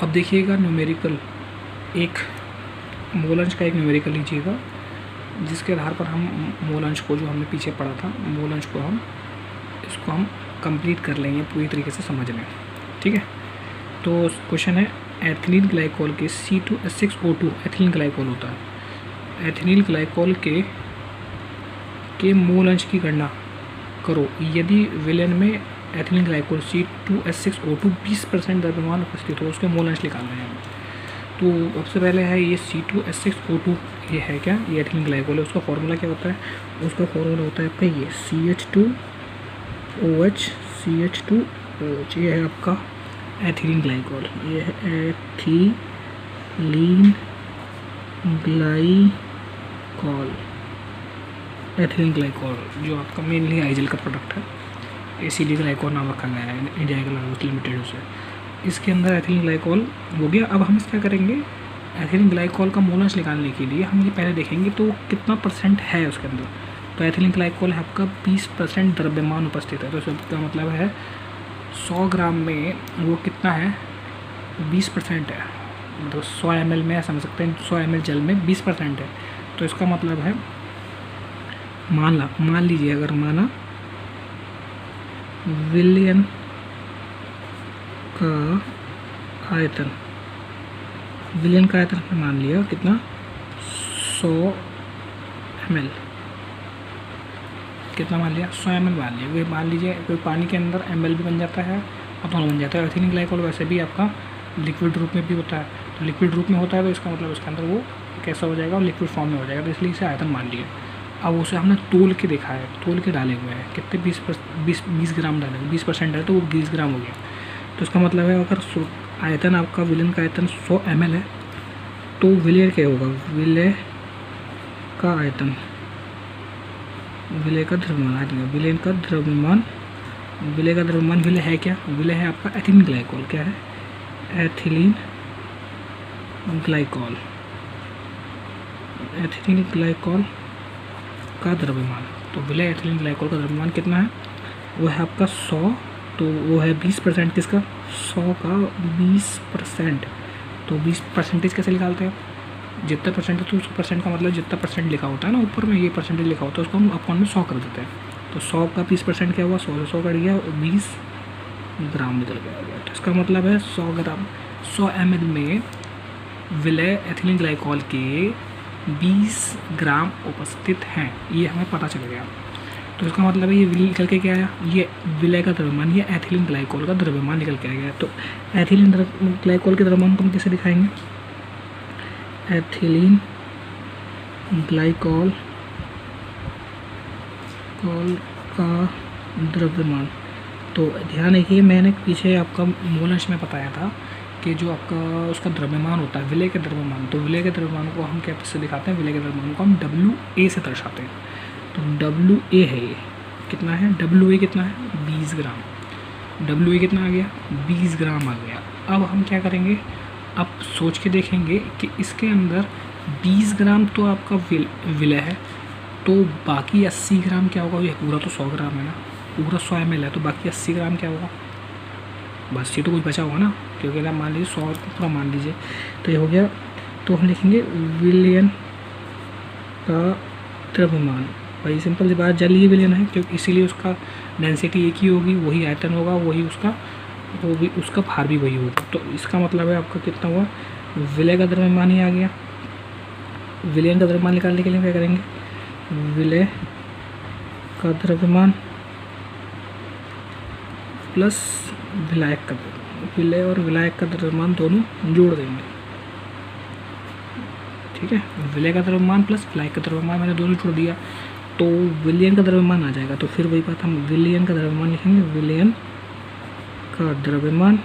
अब देखिएगा न्यूमेरिकल, एक मोल अंश का एक न्यूमेरिकल लीजिएगा जिसके आधार पर हम मोल अंश को, जो हमने पीछे पढ़ा था मोल अंश को, इसको हम कंप्लीट कर लेंगे, पूरी तरीके से समझ लें। ठीक है, तो क्वेश्चन है एथिलीन ग्लाइकोल के C2H6O2 एथिलीन ग्लाइकोल होता है। एथिलीन ग्लाइकोल के मोल अंश की गणना करो यदि विलयन में एथिलीन ग्लाइकोल C2H6O2 20% द्रव्यमान उपस्थित हो, उसके मोल अंश निकाल रहे हैं। तो सबसे पहले है ये C2H6O2, ये है क्या, ये एथिलीन ग्लाइकोल है। उसका फॉर्मूला क्या होता है, उसका फॉर्मूला होता है आपका ये CH2OH CH2OH, ये है आपका एथिलीन ग्लाइकोल। ये है एथिलीन ग्लाइकोल, एथिलीन ग्लाइकोल जो आपका मेनली आइजल का प्रोडक्ट है, एसिडी ग्लाइकोल नाम रखा गया है इंडिया के लिमिटेड उसे। इसके अंदर एथिलीन ग्लाइकोल हो गया। अब हम क्या करेंगे, एथिलीन ग्लाइकोल का मोल अंश निकालने के लिए हम ये पहले देखेंगे तो कितना परसेंट है उसके अंदर। तो एथिलीन ग्लाइकोल है आपका 20% द्रव्यमान उपस्थित है, तो इसका मतलब है 100 ग्राम में वो कितना है, 20% है। मतलब 100 ml में समझ सकते हैं, 100 ml जल में 20% है। तो इसका मतलब है मान लीजिए, अगर माना विलयन का आयतन, विलयन का आयतन मान लिया कितना, 100 ml, कितना मान लिया, 100 ml मान लिया। वही मान लीजिए कोई पानी के अंदर ml भी बन जाता है और दोनों बन जाता है। एथिलीन ग्लाइकोल वैसे भी आपका लिक्विड रूप में भी होता है, तो लिक्विड रूप में होता है तो इसका मतलब उसके अंदर वो कैसा हो जाएगा, लिक्विड फॉर्म में हो जाएगा, तो इसलिए इसे आयतन मान लिया। अब उसे हमने तोल के देखा है, तोल के डाले हुए हैं कितने, 20 ग्राम डाले, 20% है तो वो 20 ग्राम हो गया। तो इसका मतलब है अगर आयतन आपका विलयन का आयतन 100 ml है तो विलय क्या होगा, विलय का आयतन, विलय का द्रव्यमान, विलयन का द्रव्यमान, विलय का द्रव्यमान, विलय है क्या, विलय है आपका एथिलीन ग्लाइकोल। क्या है, एथिलीन ग्लाइकोल, एथिलीन ग्लाइकोल का द्रव्यमान। तो विलय एथिलीन ग्लाइकोल का द्रव्यमान कितना है, वो है आपका 100, तो वो है 20% किसका, 100 का 20%। तो 20% कैसे निकालते हैं, जितना परसेंट है तो उस परसेंट का मतलब जितना परसेंट लिखा होता है ना ऊपर में, ये परसेंटेज लिखा होता है, उसको हम अपॉन में 100 कर देते हैं। तो 100 का 20% क्या हुआ, 100 कट गया, 20 ग्राम निकल गया। तो इसका मतलब है 100 ग्राम, 100 ml में विलय एथिलीन ग्लाइकोल के 20 ग्राम उपस्थित हैं, ये हमें पता चल गया। तो इसका मतलब है ये विलय निकल के क्या आया, ये विलय का द्रव्यमान, ये एथिलीन ग्लाइकोल का द्रव्यमान निकल के आ गया। तो एथिलीन ग्लाइकोल के द्रव्यमान को हम कैसे दिखाएंगे, एथिलीन ग्लाइकोल का द्रव्यमान। तो ध्यान रखिए, मैंने पीछे आपका मोल अंश में बताया था कि जो आपका उसका द्रव्यमान होता है, विलय के द्रव्यमान, तो विलय के द्रव्यमान को हम कैसे दिखाते हैं, विलय के द्रव्यमान को हम WA से दर्शाते हैं। तो WA है, ये कितना है, WA कितना है, 20 ग्राम, WA कितना आ गया, 20 ग्राम आ गया। अब हम क्या करेंगे, अब सोच के देखेंगे कि इसके अंदर 20 ग्राम तो आपका विलय है, तो बाकी 80 ग्राम क्या होगा, ये पूरा तो 100 ग्राम है ना, पूरा 100 ml है, तो बाकी 80 ग्राम क्या होगा, बस ये तो कुछ बचा होगा ना, क्योंकि अगर मान लीजिए 100 पूरा मान लीजिए, तो ये हो गया। तो हम लिखेंगे विलयन का द्रव्यमान, भाई सिंपल सी बात, जलीय विलयन है क्योंकि इसीलिए उसका डेंसिटी एक ही होगी, वही आयतन होगा, वही उसका, वो भी उसका भार भी वही होगा। तो इसका मतलब है आपका कितना हुआ, विलय का द्रव्यमान ही आ गया। विलयन का द्रव्यमान निकालने के लिए क्या करेंगे, विलय का द्रव्यमान प्लस विलायक का, विलय और विलायक का द्रव्यमान दोनों जोड़ देंगे। ठीक है, विलय का द्रव्यमान प्लस विलायक का द्रव्यमान मैंने दोनों जोड़ दिया, तो विलयन का द्रव्यमान आ जाएगा। तो फिर वही बात, हम विलयन का द्रव्यमान लिखेंगे, विलयन का द्रव्यमान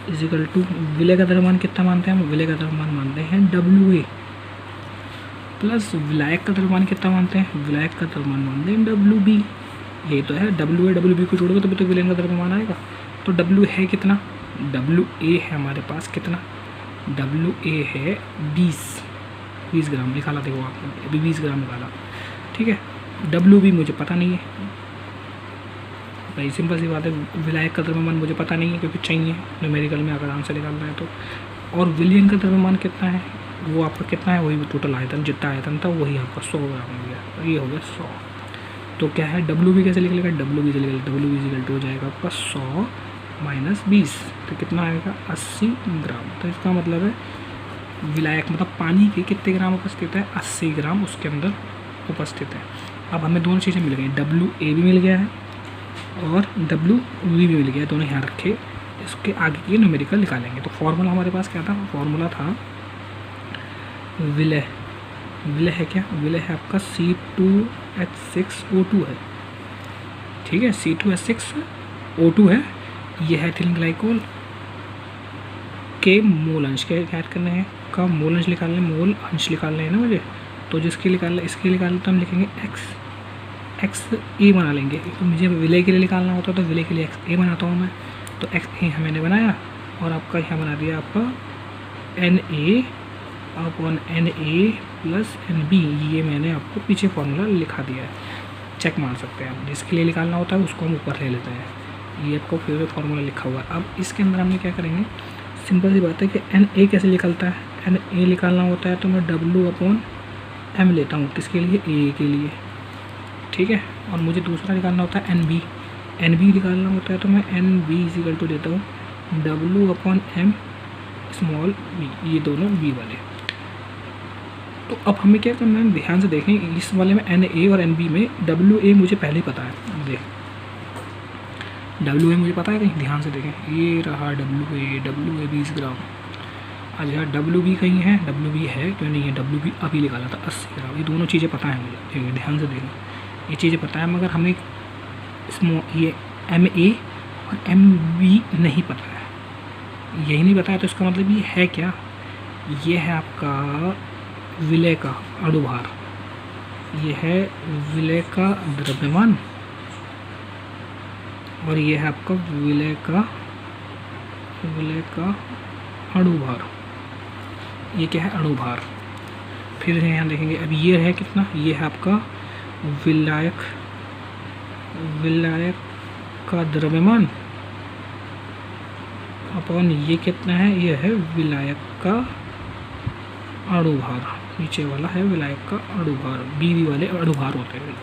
इजिकल टू, विलय का द्रव्यमान कितना मानते हैं हम, विलय का द्रव्यमान मानते हैं WA प्लस विलायक का द्रव्यमान कितना मानते हैं, विलायक का द्रव्यमान मानते हैं WB। ये तो है WA, WB को जोड़ोगे तभी तो विलयन का द्रव्यमान आएगा। तो W है कितना, WA है हमारे पास कितना, WA है 20 ग्राम निकाला, देखो आपने अभी 20 ग्राम निकाला। ठीक है, WB मुझे पता नहीं है, भाई सिंपल सी बात है, विलायक का द्रव्यमान मुझे पता नहीं है क्योंकि चाहिए न्यूमेरिकल में अगर आंसर निकालना है तो। और विलयन का द्रव्यमान कितना है, वो आपका कितना है, वही टोटल आयतन, जितना आयतन था वही आपका 100 ग्राम हो गया, तो ये हो गया 100। तो क्या है डब्ल्यू बी कैसे निकलेगा, डब्ल्यू बी से निकलेगा, डब्ल्यू बी इक्वल टू हो जाएगा आपका 100 माइनस 20, तो कितना आएगा 80 ग्राम। तो इसका मतलब है विलायक मतलब पानी के कितने ग्राम उपस्थित है, 80 ग्राम उसके अंदर उपस्थित है। अब हमें दोनों चीज़ें मिल गई, डब्ल्यू ए भी मिल गया है और डब्ल्यू वी भी मिल गया है, दोनों यहाँ रखे। इसके आगे की न्यूमेरिकल निकालेंगे। तो फॉर्मूला हमारे पास क्या था, फॉर्मूला था विलय, विलय है क्या, विलय है आपका C2H6O2 है, ठीक है, C2H6O2 है। ये है एथिलीन ग्लाइकोल के मोल अंश के ऐड करने हैं, का मोल अंश निकालने, मोल अंश निकालने हैं ना मुझे, तो जिसके निकालना, इसके निकालना तो हम लिखेंगे एक्स ए बना लेंगे। तो मुझे विलय के लिए निकालना होता है तो विलय के लिए एक्स ए बनाता हूँ मैं, तो एक्स ए मैंने बनाया और आपका यहाँ बना दिया आपका Na upon Na plus Nb, ये मैंने आपको पीछे फॉर्मूला लिखा दिया है, चेक मार सकते हैं आप। जिसके लिए निकालना होता है उसको हम ऊपर ले लेते हैं, ये आपको फेवरेट फार्मूला लिखा हुआ है। अब इसके अंदर हमने क्या करेंगे, सिंपल सी बात है कि Na कैसे निकलता है, Na निकालना होता है तो मैं W अपॉन M लेता हूँ, किसके लिए, A के लिए, ठीक है। और मुझे दूसरा निकालना होता है NB निकालना होता है तो मैं NB इक्वल टू देता हूँ W upon M small b, ये दोनों B वाले। तो अब हमें क्या करना है, ध्यान से देखें, इस वाले में Na और Nb में WA मुझे पहले ही पता है, देख WA मुझे पता है, कहीं ध्यान से देखें, ये रहा WA 20 ग्राम। अच्छा WB कहीं है, WB है क्यों नहीं है, WB अभी निकाला था 80 ग्राम। ये दोनों चीज़ें पता है मुझे, ध्यान से देखें, ये चीज़ें पता है, मगर हमें ये MA और MB नहीं पता है, यही नहीं पता है। तो इसका मतलब ये है क्या, ये है आपका विलय का अणुभार, ये है विलय का द्रव्यमान और ये है आपका विलय का अणुभार। ये क्या है, अणुभार। फिर यहाँ देखेंगे, अब ये है कितना, ये है आपका विलायक का द्रव्यमान अपॉन ये कितना है, ये है विलायक का अणुभार, नीचे वाला है विलायक का अणुभार। बी वाले अणुभार होते हैं,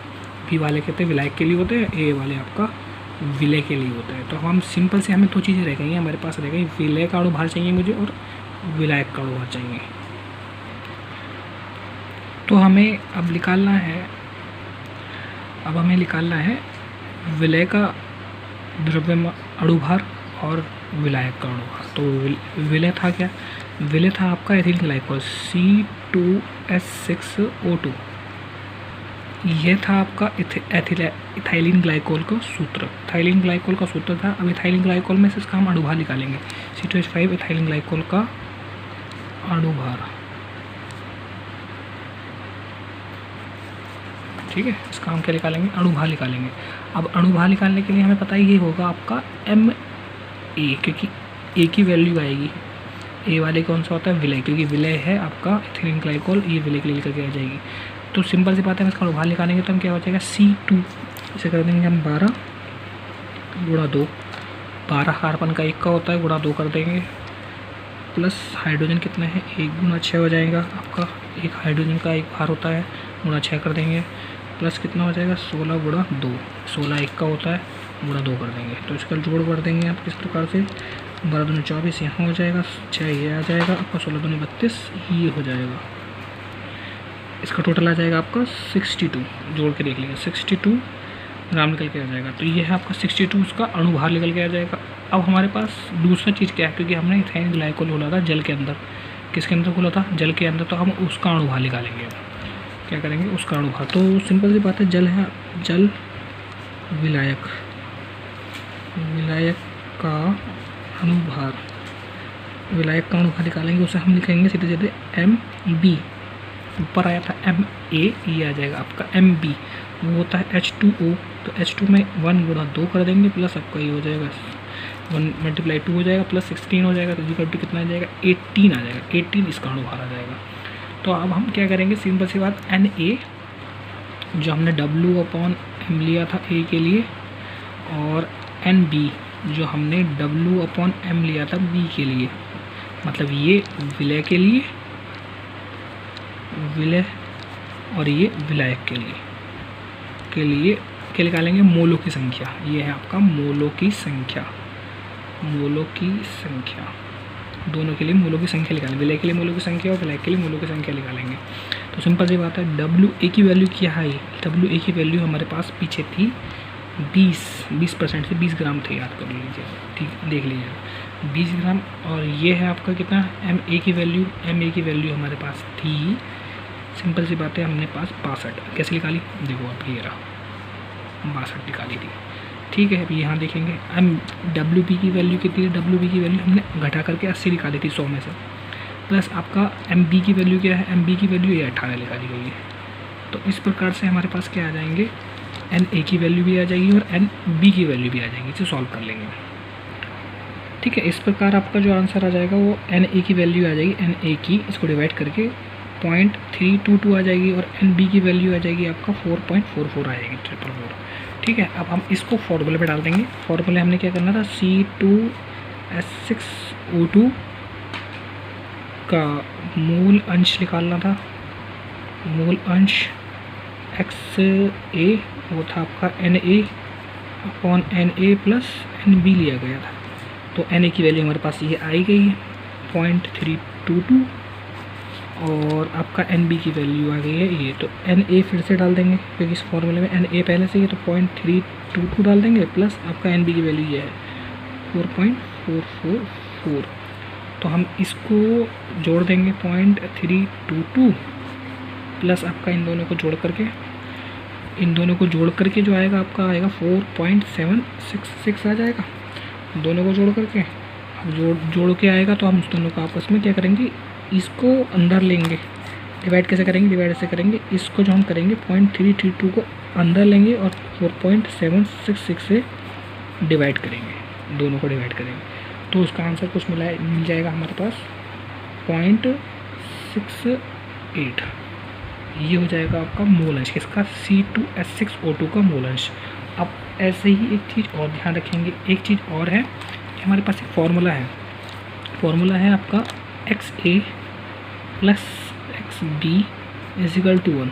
बी वाले कहते हैं विलायक के लिए होते हैं, ए वाले आपका विलय के लिए होता है। तो हम सिंपल से, हमें दो चीज़ें रह गई हैं हमारे पास, रह गई विलय का अणुभार चाहिए मुझे और विलायक का अणुभार चाहिए। तो हमें अब निकालना है, विलय का द्रव्यमान अणुभार और विलायक का अणुभार। तो विलय था क्या, विलय था आपका एथिलीन ग्लाइकोल C2H6O2, यह था आपका इथाइलिन ग्लाइकोल का सूत्र, इथाइलिन ग्लाइकोल का सूत्र था। अब इथाइलिन ग्लाइकोल में से इसका हम अणुभार निकालेंगे, C2H5 इथाइलिन ग्लाइकोल का अणुभार, ठीक है। इसका हम क्या निकालेंगे, अणुभार निकालेंगे। अब अणुभार निकालने के लिए हमें पता ही ये होगा आपका MA, क्योंकि A की वैल्यू आएगी, ए वाले कौन सा होता है, विलय, क्योंकि विलय है आपका इथाइलिन ग्लाइकोल, ये विलय के लिए लेकर के आ जाएगी। तो सिंपल सी बात है, हम इसका अणुभार निकालेंगे तो हम क्या हो जाएगा C2, इसे कर देंगे हम 12 गुणा 2, 12 कार्बन का 1 का होता है, गुणा 2 कर देंगे, प्लस हाइड्रोजन कितना है, 1 गुणा 6 हो जाएगा आपका, एक हाइड्रोजन का 1 भार होता है, गुणा 6 कर देंगे, प्लस कितना हो जाएगा 16 गुणा 2, 16 1 का होता है, गुणा 2 कर देंगे। तो इसका जोड़ कर देंगे आप किस प्रकार से, 12 दूनी 24 यहाँ हो जाएगा, 6 ये आ जाएगा आपका, 16 दूनी 32 ये हो जाएगा। इसका टोटल आ जाएगा आपका 62, जोड़ के देख लीजिए 62 ग्राम निकल के आ जाएगा। तो ये है आपका 62 उसका अणुभार निकल के आ जाएगा। अब हमारे पास दूसरा चीज़ क्या है, क्योंकि हमने इथाइलिन ग्लाइकोल खोला था जल के अंदर, किसके अंदर खोला था, जल के अंदर, तो हम उसका अणुभार निकालेंगे। क्या करेंगे, उसका अणुभार। तो सिंपल सी बात है, जल है, जल विलायक का अणुभार, विलायक का अणुभार निकालेंगे, उसे हम लिखेंगे सीधे सीधे MB, ऊपर आया था MA, ये आ जाएगा आपका MB, वो होता है H2O, तो H2 में 1 गुणा 2 कर देंगे, प्लस आपका ये हो जाएगा 1 मल्टीप्लाई 2 हो जाएगा, प्लस 16 हो जाएगा, तो इक्वल टू कितना आ जाएगा 18 आ जाएगा, 18 इसका अणुभार आ जाएगा। तो अब हम क्या करेंगे, सिंपल सी बात, Na जो हमने W अपॉन M लिया था A के लिए, और एन बी जो हमने W/M लिया था बी के लिए, मतलब ये विलय के लिए, विलय और ये विलायक के लिए क्या निकालेंगे, मोलों की संख्या। ये है आपका मोलों की संख्या, मोलों की संख्या, दोनों के लिए मोलों की संख्या निकालेंगे, विलय के लिए मोलों की संख्या और विलायक के लिए मोलों की संख्या निकालेंगे। तो सिंपल सी बात है, WA की वैल्यू क्या है, WA की वैल्यू हमारे पास पीछे थी 20% से 20 ग्राम थे, याद कर लीजिए, ठीक, देख लीजिए 20 ग्राम। और ये है आपका कितना, MA की वैल्यू, MA की वैल्यू हमारे पास थी, सिंपल सी बात है, हमने पास 62 कैसे निकाली, देखो आप ये रहा 62 निकाली थी, ठीक है। अभी यहाँ देखेंगे WB की वैल्यू कितनी है, WB की वैल्यू हमने घटा करके 80 निकाली थी 100 में से, प्लस आपका MB की वैल्यू क्या है, MB की वैल्यू ये 18 निकाली गई है। तो इस प्रकार से हमारे पास क्या आ जाएंगे, NA की वैल्यू भी आ जाएगी और NB की वैल्यू भी आ जाएगी, इसे सॉल्व कर लेंगे, ठीक है। इस प्रकार आपका जो आंसर आ जाएगा वो NA की वैल्यू आ जाएगी, NA की इसको डिवाइड करके 0.322 आ जाएगी और NB की वैल्यू आ जाएगी आपका 4.44 आ जाएगी, 444, ठीक है। अब हम इसको फॉर्मूले पे डाल देंगे। फॉर्मूले हमने क्या करना था, C2H6O2 का मूल अंश निकालना था, मूल अंश XA वो था आपका NA/NA प्लस NB लिया गया था। तो NA की वैल्यू हमारे पास ये आई गई है 0.322 और आपका NB की वैल्यू आ गई है ये। तो NA फिर से डाल देंगे क्योंकि इस फॉर्मूले में NA पहले से ही, तो 0.322 डाल देंगे प्लस आपका NB की वैल्यू ये है 4.444। तो हम इसको जोड़ देंगे 0.322 प्लस आपका इन दोनों को जोड़ करके जो आएगा आपका आएगा 4.766 आ जाएगा, दोनों को जोड़ करके। अब जोड़ के आएगा तो हम उस दोनों को आपस में क्या करेंगे, इसको अंदर लेंगे, डिवाइड कैसे करेंगे, डिवाइड ऐसे करेंगे, इसको जो हम करेंगे 0.332 को अंदर लेंगे और 4.766 से डिवाइड करेंगे, दोनों को डिवाइड करेंगे, तो उसका आंसर कुछ मिल जाएगा हमारे पास 0.68। ये हो जाएगा आपका मूल अंश किसका, C2H6O2 का मूल अंश। अब ऐसे ही एक चीज़ और ध्यान रखेंगे, एक चीज़ और है कि हमारे पास एक फॉर्मूला है आपका XA प्लस XB = 1।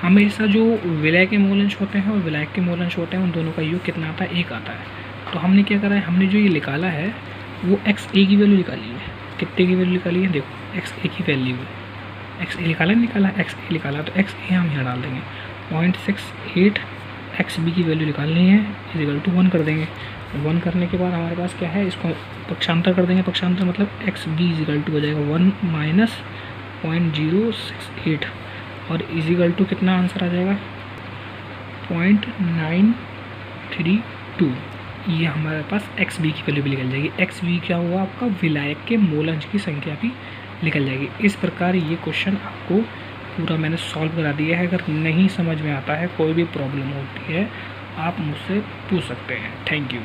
हमेशा जो विलय के मूल अंश होते हैं और विलायक के मूल अंश होते हैं उन दोनों का योग कितना आता है, 1 आता है। तो हमने क्या करा है, हमने जो ये निकाला है वो XA की वैल्यू निकाली है, कितने की वैल्यू निकाली है, देखो XA की वैल्यू है, XA निकाला XA निकाला, तो XA हम यहाँ डाल देंगे 0.68, XB की वैल्यू निकालनी है = 1 कर देंगे। 1 करने के बाद हमारे पास क्या है, इसको पक्षांतर कर देंगे, पक्षांतर मतलब XB = हो जाएगा 1 माइनस 0.068 और = कितना आंसर आ जाएगा 0.932। ये हमारे पास XB की वैल्यू भी निकल जाएगी। XB क्या हुआ आपका, विलायक के मूल अंश की संख्या भी निकल जाएगी। इस प्रकार ये क्वेश्चन आपको पूरा मैंने सॉल्व करा दिया है। अगर नहीं समझ में आता है, कोई भी प्रॉब्लम होती है, आप मुझसे पूछ सकते हैं। Thank you.